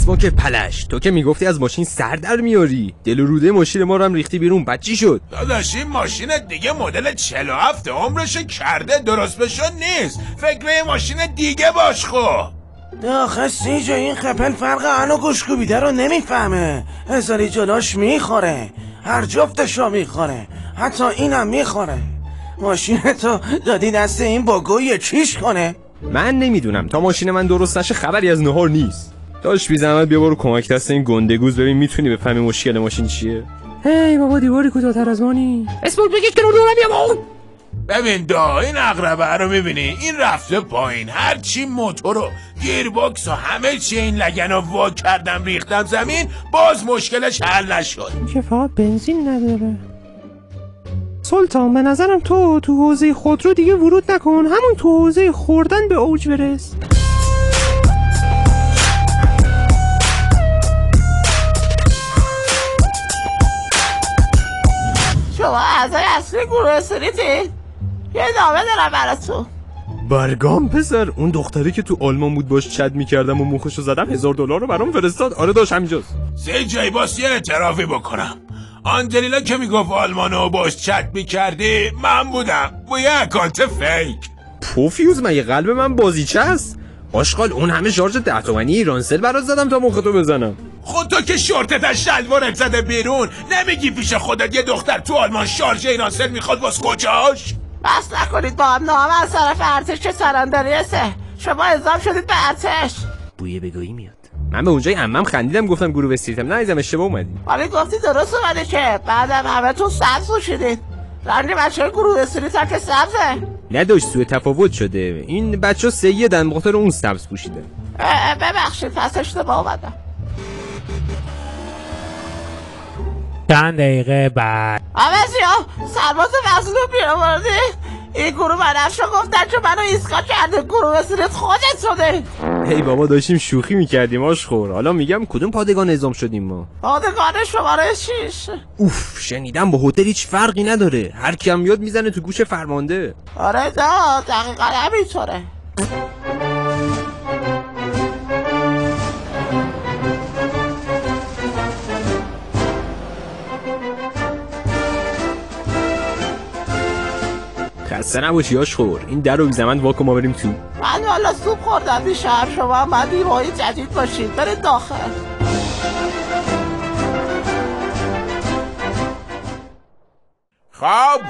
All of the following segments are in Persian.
مسواک پلش، تو که میگفتی از ماشین سر در میاری، دل و روده ماشین ما رو هم ریختی بیرون، بعد چی شد؟ داداش این ماشین دیگه مدل 47 عمرش کرده، درست بشون نیست. فکر یه ماشین دیگه باش خو. آخه سیجا این خپل فرق انو گوشکوبیده رو نمیفهمه. هزاری جلاش میخوره، هر جفتشو میخوره، حتی اینم میخوره. ماشین تو دادی دست این باگوی چیش کنه؟ من نمیدونم، تا ماشین من درست نشه خبری از نهار نیست. داش بی زحمت بیا برو کمک دست این گندگوز، ببین میتونی بفهمی مشکل ماشین چیه. هی بابا دیواری کوتاه‌تر از مانی. اسمت بگید که رو بیا. ببین دا این عقربه رو میبینی، این رفته پایین. هرچی موتور و گیرباکس و همه چی این لگن رو وا کردم ریختم زمین، باز مشکلش حل نشد. که فقط بنزین نداره. سلطان به نظرم تو حوزه خودرو دیگه ورود نکن، همون تو حوزه خوردن به اوج برس. شما اعضای اصلی گروه استریتید؟ یه ادامه دارم براتون. برگام پسر، اون دختری که تو آلمان بود باش چت میکردم و موخشو زدم $1000 رو برام فرستاد. آره داش همینجاست. سه جای باز یه اعترافی بکنم. آنجلینا که میگفت آلمانو باش چت میکردی من بودم با یه اکانت فیک. پوفیوز مگه قلب من بازیچه است؟ آشغال اون همه شارژ 10 تومانی ایرانسل برات زدم تا مخ تو بزنم. خود تو که شورتت از شلوارت زده بیرون، نمیگی پیش خودت یه دختر تو آلمان شارژ ایرانسل میخواد باز کجاش؟ بس نکنید با هم نامه از طرف ارتش سرانداریسه. شما اعزام شدید به ارتش. بوی بگاهی میاد. من به اونجای عمم خندیدم گفتم گروه استریتم، نه عزیزم اشتباه اومدی. ولی گفتی درست اومده که بعدم همتون سبز پوشیدید. رنگ بچه‌های گروه استریت هم که سبزه. نداشت سوء تفاوت شده، این بچه‌ها سیدن بخاطر اون سبز پوشیده. ببخشید پس اشتباه اومدم. چند دقیقه بعد عوضی ها سرباز مظلوم بیاوردی. این گروه بنفش رو گفتن چون منو ایسکا کرده، گروه استریت خودت شده. ای بابا داشتیم شوخی میکردیم آشخور، حالا میگم کدوم پادگان اعزام شدیم ما؟ پادگان شماره 6. اوف شنیدم با هتل هیچ فرقی نداره، هر کی هم میاد میزنه تو گوش فرمانده. آره دا دقیقا همینطوره. خسته نباشی آشخور، این در رو بی زحمت واکن ما بریم تو. من والا سوپ خوردم بیشتر، شما هم باید دیوهای جدید باشید، برید داخل. خب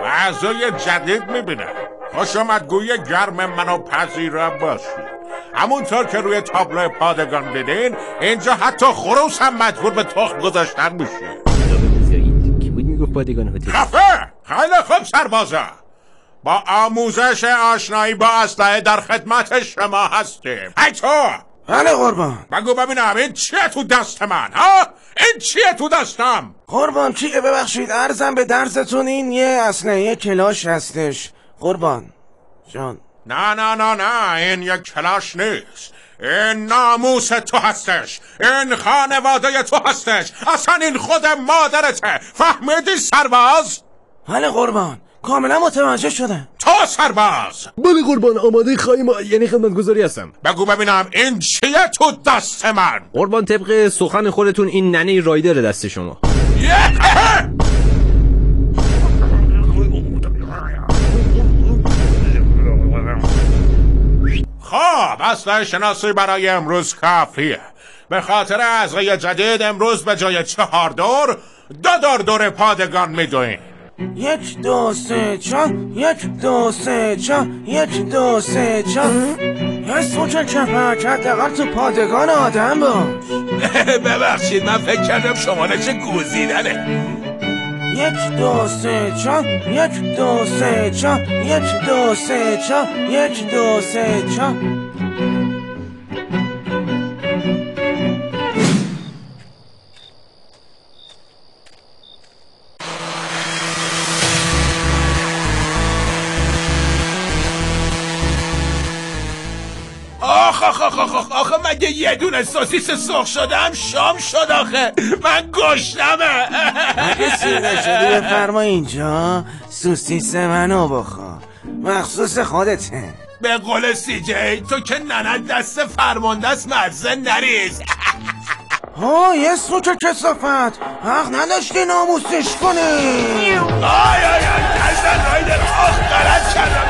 اعضای جدید میبینم. خوش آمدگوی گرم منو پذیرا باشید. همونطور که روی تابلو پادگان دیدین، اینجا حتی خروس هم مجبور به تخم گذاشتن میشه. کی بود میگفت پادگان هتل؟ خفه! خیلی خوب سربازا، با آموزش آشنایی با اسلحه در خدمت شما هستیم. ای تو! بله قربان. بگو ببینم این چیه تو دست من؟ ها؟ این چیه تو دستم؟ قربان چیه؟ ببخشید عرضم به درستون این یه اسلحه کلاش هستش قربان جان. نه این یک کلاش نیست، این ناموس تو هستش، این خانواده تو هستش، اصلا این خود مادرته. فهمیدی سرباز؟ بله قربان کاملا متوجه شدم. تو سرباز؟ بله قربان آماده خواهیم، یعنی خدمتگزاری هستم. بگو ببینم این چیه تو دست من؟ قربان طبق سخن خودتون این ننه رایدر دست شما. خب اسلحه شناسی برای امروز کافیه. به خاطر اعضای جدید امروز به جای 4 دور 2 دور پادگان میدوین. 1 2 3 4 1 2 3 4 1 2 3 4. یه سوچه چپک حداقل تو پادگان آدم باش. ببخشید من فکر کردم شماره چه گوزیدنه. 1 2 3 4 1 2 3 4 1 2 3 4 1 2 3 4. آخه مگه یه دونه سوسیس سرخ شدم شام شد آخه من گشنمه. اگه سیره شدی بفرما اینجا سوسیس منو بخور، مخصوص خودته. به قول سی جی تو که ننت دست فرمانده است مرزه نریز. یه سوچ کثافت، حق نداشتی ناموسش کنی. آی کشتن رایدر، غلط کردم.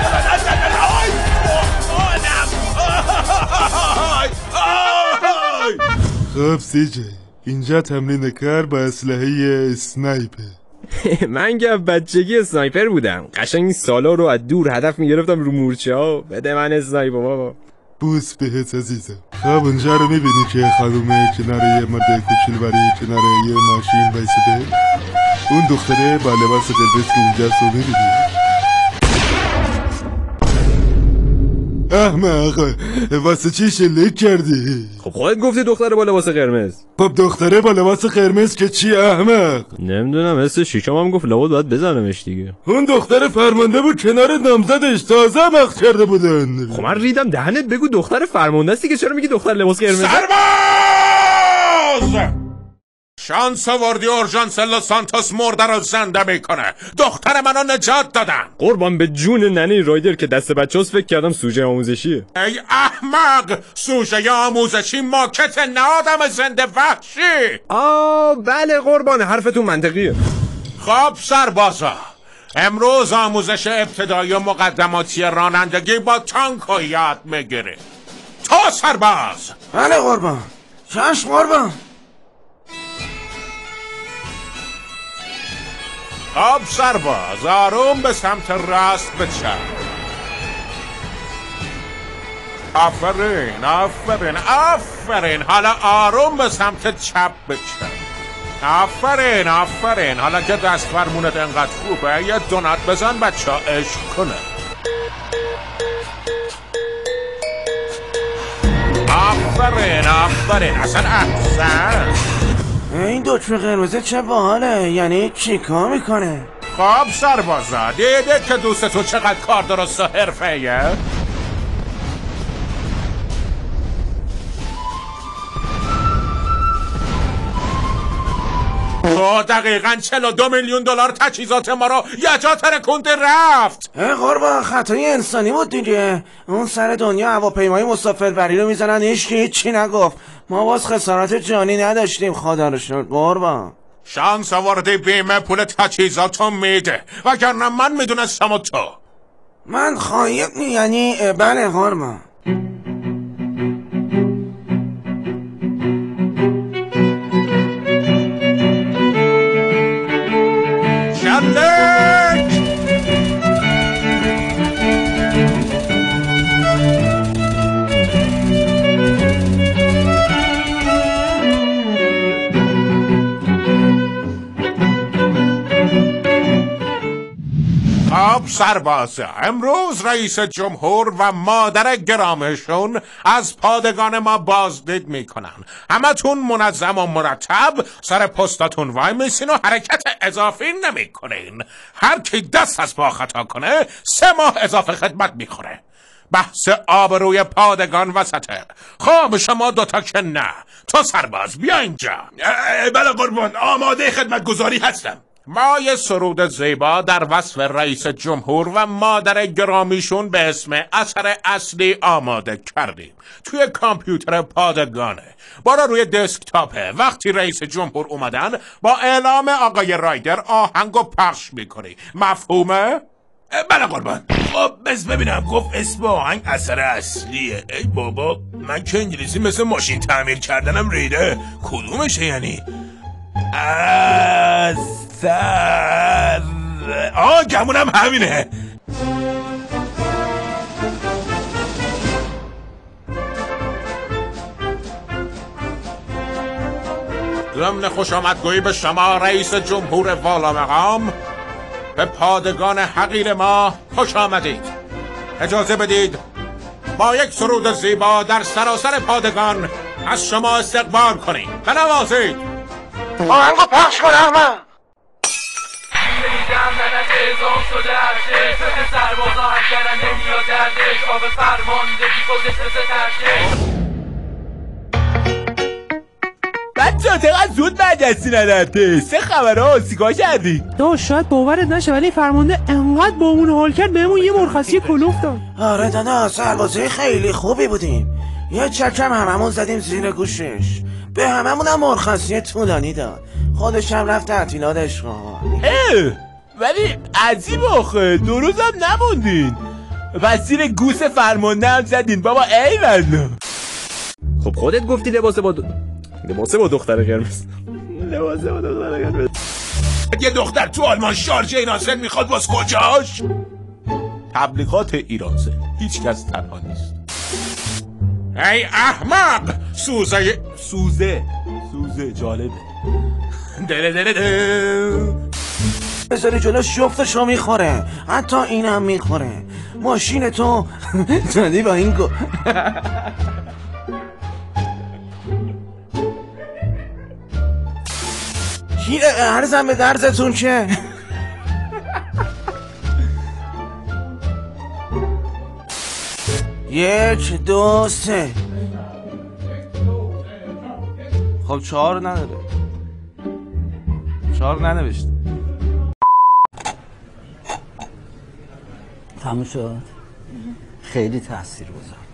خب سیجه، اینجا تمرین کار با اسلحه اسنایپر. من که بچگی اسنایپر بودم. قشنگ این سالا رو از دور هدف میگرفتم رو مورچه ها. بده من اسنایپر بابا. بوس بهت عزیزم. خب اونجا رو میبینی که خانومه کنار یه مرد کوچولو برای کنار یه ماشین وایساده؟ اون دختره با لباس قرمز که اونجاست رو میبینی؟ احمق، واسه چی شلیک کردی؟ خب خودت گفتی دختره با لباس قرمز. خب دختره با لباس قرمز که چی احمق؟ نمیدونم، حس شیشم هم گفت لابد باید بزنمش دیگه. اون دختر فرمانده بود کنار نامزدش، تازه مخ کرده بودن. خب من ریدم دهنت، بگو دختر فرمانده است دیگه، چرا میگی دختر لباس قرمز؟ سرباز! شانس آوردی اورژانس لوس سانتوس مرده رو زنده میکنه. دختر منو نجات دادن. قربان به جون ننه رایدر که دست بچه هست، فکر کردم سوژه آموزشیه. ای احمق، سوژه آموزشی ماکت نه آدم زنده وحشی. بله قربان، حرفتون منطقیه. خب سربازا، امروز آموزش ابتدایی و مقدماتی رانندگی با تانک یاد میگیری. تو سرباز. بله قربان. چشم قربان. خب سرباز، آروم به سمت راست بچرخ. آفرین. حالا آروم به سمت چپ بچرخ. آفرین. حالا که دست فرمونت انقدر خوبه، یه دونات بزن بچه ها عشق کنه. آفرین. اصلا احسن. این دکمه قرمزه چه باحاله، یعنی چیکار میکنه؟ خب سربازا، دیده که دوست تو چقدر کار درست و حرفه‌ایه؟ تو دقیقاً 42 میلیون دلار تجهیزات ما رو یه جا ترکونده رفت. قربان، خطای انسانی بود دیگه. اون سر دنیا هواپیمای مسافربری رو میزنن، هیچی نگفت. ما باز خسارت جانی نداشتیم، خدا رو شکر قربان. شانس آوردی بیمه پول تجهیزاتو میده، وگرنه من میدونستم و تو. من خواهیم یعنی بله قربان. خب سربازا، امروز رئیس جمهور و مادر گرامشون از پادگان ما بازدید میکنن. همتون منظم و مرتب سر پستاتون وای میسین و حرکت اضافی نمیکنین. هر کی دست از پا خطا کنه 3 ماه اضافه خدمت میخوره. بحث آبروی پادگان وسطه. خب شما دوتا که نه. تو سرباز بیا اینجا. بله قربان، آماده خدمت گذاری هستم. ما یه سرود زیبا در وصف رئیس جمهور و مادر گرامیشون به اسم اثر اصلی آماده کردیم. توی کامپیوتر پادگانه، بالا روی دسکتاپه. وقتی رئیس جمهور اومدن با اعلام آقای رایدر آهنگو پخش میکنی. مفهومه؟ بله قربان. خب بس ببینم، گفت اسم آهنگ اثر اصلیه. ای بابا، من که انگلیسی مثل ماشین تعمیر کردنم ریده. کدومشه یعنی؟ گمونم همینه. ضمن خوش آمدگویی به شما رئیس جمهور والا مقام، به پادگان حقیر ما خوش آمدید. اجازه بدید با یک سرود زیبا در سراسر پادگان از شما استقبال کنیم. بنوازید. آهنگو پخش کن احمد. بچه چقدر زود برگشتی ندارده. سه خبره سیگار کردی؟ شاید باورت نشه ولی فرمانده انقدر با اون حال کرد بهمون یه مرخصی کلوف داد. آره دادا، سربازه خیلی خوبی بودیم. یه چکم هممون زدیم زیر گوشش. به هممونم مرخصی طولانی داد. خودش هم رفت تعطیلاتش رو. ولی عجیب آخه 2 روزم نموندین. وزیر گوس فرمانده هم زدین بابا. ای والله. خب خودت گفتی لباس با دختر قرمز. یه دختر تو آلمان شارژه ایرانسل میخواد باز کجاش؟ تبلیغات ایرانسل. هیچ کس تنها نیست. ای احمق، سوزه جالبه. بذاری جلوش جفتشو میخوره، حتی اینم میخوره. ماشین تو زدی با این عرضم به درزتون که 1 2 3. خب 4 نداره. 4 ننوشته. تموم شد. خیلی تاثیر گذار.